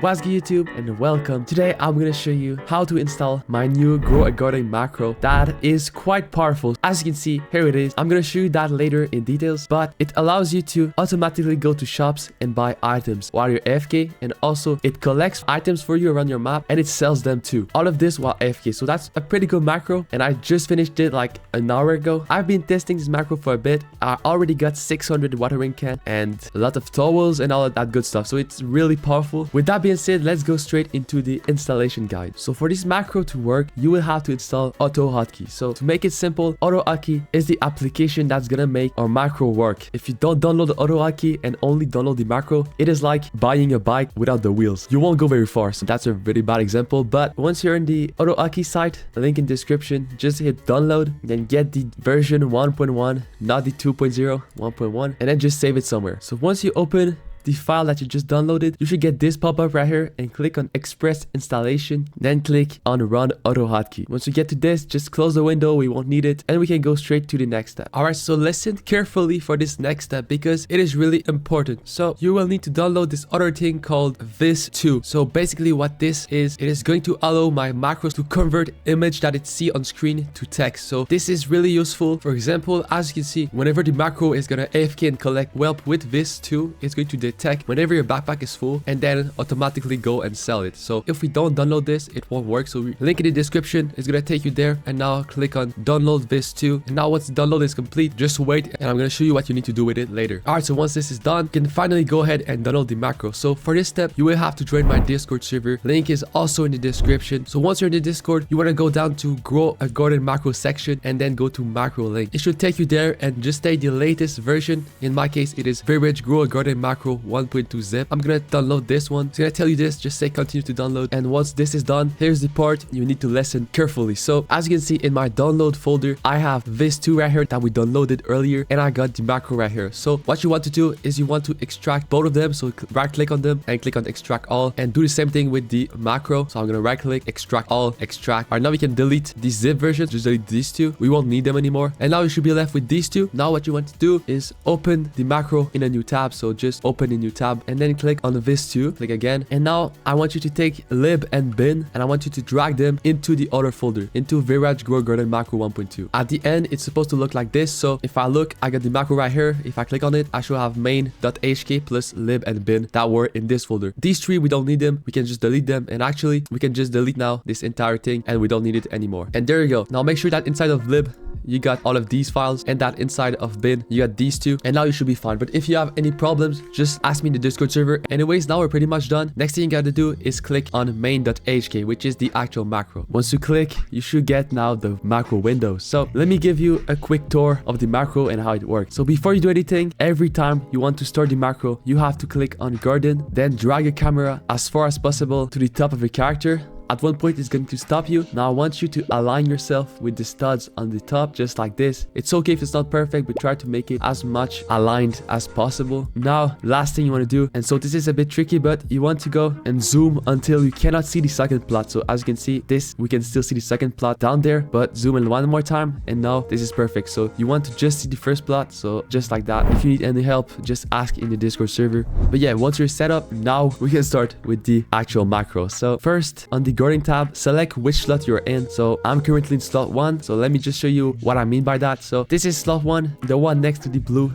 What's good YouTube and welcome. Today I'm gonna show you how to install my new Grow a Garden macro that is quite powerful. As you can see, here it is. I'm gonna show you that later in details, but it allows you to automatically go to shops and buy items while you're AFK, and also it collects items for you around your map and it sells them too. All of this while AFK. So that's a pretty good macro, and I just finished it like an hour ago. I've been testing this macro for a bit. I already got 600 watering can and a lot of towels and all of that good stuff. So it's really powerful. With that being said, let's go straight into the installation guide. So for this macro to work, you will have to install auto hotkey. So to make it simple, auto hotkey is the application that's gonna make our macro work. If you don't download the auto hotkey and only download the macro, it is like buying a bike without the wheels. You won't go very far. So that's a very bad example. But once you're in the auto hotkey site, link in description, just hit download, then get the version 1.1, not the 2.0, 1.1, and then just save it somewhere. So once you open the file that you just downloaded, you should get this pop-up right here and click on express installation, then click on run auto hotkey. Once you get to this, just close the window, we won't need it, and we can go straight to the next step. All right, so listen carefully for this next step because it is really important. So you will need to download this other thing called Vis2. So basically what this is, it is going to allow my macros to convert image that it see on screen to text. So this is really useful. For example, as you can see, whenever the macro is gonna AFK and collect whelp with Vis2, it's going to detect whenever your backpack is full and then automatically go and sell it. So if we don't download this, it won't work. So we link in the description, it's gonna take you there, and now click on download Vis2. And now once the download is complete, just wait and I'm gonna show you what you need to do with it later. All right, so once this is done, you can finally go ahead and download the macro. So for this step, you will have to join my Discord server. Link is also in the description. So once you're in the Discord, you want to go down to Grow a Garden macro section and then go to macro link. It should take you there and just take the latest version. In my case, it is Virage Grow a Garden macro 1.2 zip. I'm gonna download this one. It's gonna tell you this, just say continue to download. And once this is done, here's the part you need to listen carefully. So as you can see in my download folder, I have Vis2 right here that we downloaded earlier, and I got the macro right here. So what you want to do is you want to extract both of them. So right click on them and click on extract all, and do the same thing with the macro. So I'm gonna right click, extract all, extract. All right, now we can delete the zip version. Just delete these two. We won't need them anymore. And now you should be left with these two. Now what you want to do is open the macro in a new tab. So just open a new tab and then click on the Vis2, click again, and now I want you to take lib and bin and I want you to drag them into the other folder, into Virage Grow Garden macro 1.2. At the end, it's supposed to look like this. So if I look, I got the macro right here. If I click on it, I should have main.hk plus lib and bin that were in this folder. These three, we don't need them. We can just delete them, and actually we can just delete now this entire thing and we don't need it anymore. And there you go. Now make sure that inside of lib you got all of these files, and that inside of bin you got these two, and now you should be fine. But if you have any problems, just ask me in the Discord server. Anyways, now we're pretty much done. Next thing you gotta do is click on main.hk, which is the actual macro. Once you click, you should get now the macro window. So let me give you a quick tour of the macro and how it works. So before you do anything, every time you want to start the macro, you have to click on garden, then drag your camera as far as possible to the top of your character. At one point, it's going to stop you. Now, I want you to align yourself with the studs on the top, just like this. It's okay if it's not perfect, but try to make it as much aligned as possible. Now, last thing you want to do, and so this is a bit tricky, but you want to go and zoom until you cannot see the second plot. So as you can see, this, we can still see the second plot down there, but zoom in one more time, and now this is perfect. So you want to just see the first plot, so just like that. If you need any help, just ask in the Discord server. But yeah, once you're set up, now we can start with the actual macro. So first, on the garden tab, select which slot you're in. So I'm currently in slot 1. So let me just show you what I mean by that. So this is slot 1, the one next to the blue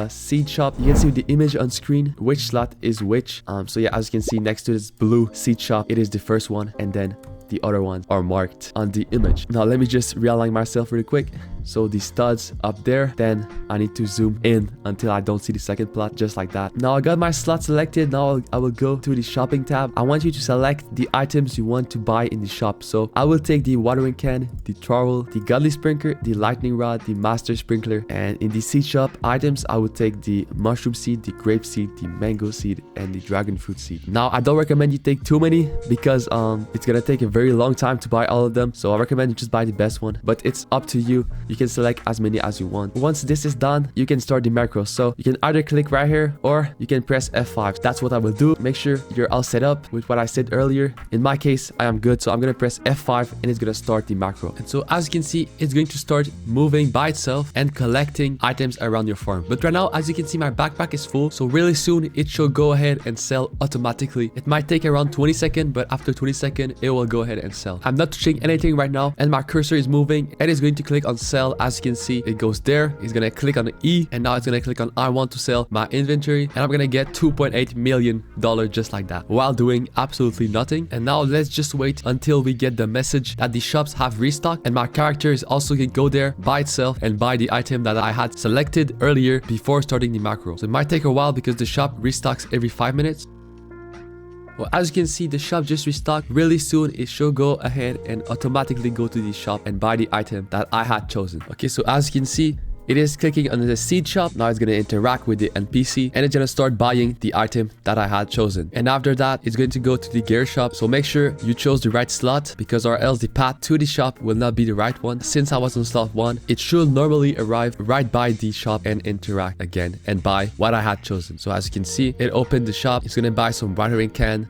seed shop. You can see the image on screen which slot is which. So yeah, as you can see next to this blue seed shop, it is the first one, and then the other ones are marked on the image. Now let me just realign myself really quick. So the studs up there, then I need to zoom in until I don't see the second plot, just like that. Now I got my slot selected. Now I will go to the shopping tab. I want you to select the items you want to buy in the shop. So I will take the watering can, the trowel, the godly sprinkler, the lightning rod, the master sprinkler, and in the seed shop items, I will take the mushroom seed, the grape seed, the mango seed, and the dragon fruit seed. Now I don't recommend you take too many because it's gonna take a very long time to buy all of them. So I recommend you just buy the best one, but it's up to you. You you can select as many as you want. Once this is done, you can start the macros. So you can either click right here or you can press F5. That's what I will do. Make sure you're all set up with what I said earlier. In my case, I am good. So I'm going to press F5 and it's going to start the macro. And so as you can see, it's going to start moving by itself and collecting items around your farm. But right now, as you can see, my backpack is full. So really soon it should go ahead and sell automatically. It might take around 20 seconds, but after 20 seconds, it will go ahead and sell. I'm not touching anything right now and my cursor is moving and it's going to click on sell. As you can see, it goes there. It's going to click on E and now it's going to click on I want to sell my inventory and I'm going to get $2.8 million just like that while doing absolutely nothing. And now let's just wait until we get the message that the shops have restocked and my character is also going to go there by itself and buy the item that I had selected earlier before starting the macro. So it might take a while because the shop restocks every 5 minutes. Well, as you can see, the shop just restocked. Really soon, it should go ahead and automatically go to the shop and buy the item that I had chosen. Okay, so as you can see, it is clicking on the seed shop. Now it's going to interact with the NPC and it's going to start buying the item that I had chosen. And after that, it's going to go to the gear shop. So make sure you chose the right slot because or else the path to the shop will not be the right one. Since I was on slot 1, it should normally arrive right by the shop and interact again and buy what I had chosen. So as you can see, it opened the shop. It's going to buy some watering can,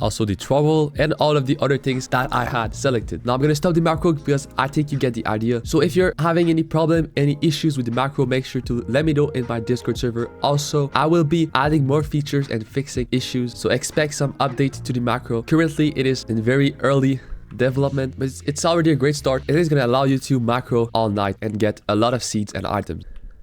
also the trowel and all of the other things that I had selected. Now I'm going to stop the macro because I think you get the idea. So if you're having any problem, any issues with the macro, make sure to let me know in my Discord server. Also, I will be adding more features and fixing issues. So expect some updates to the macro. Currently, it is in very early development, but it's already a great start. It is going to allow you to macro all night and get a lot of seeds and items.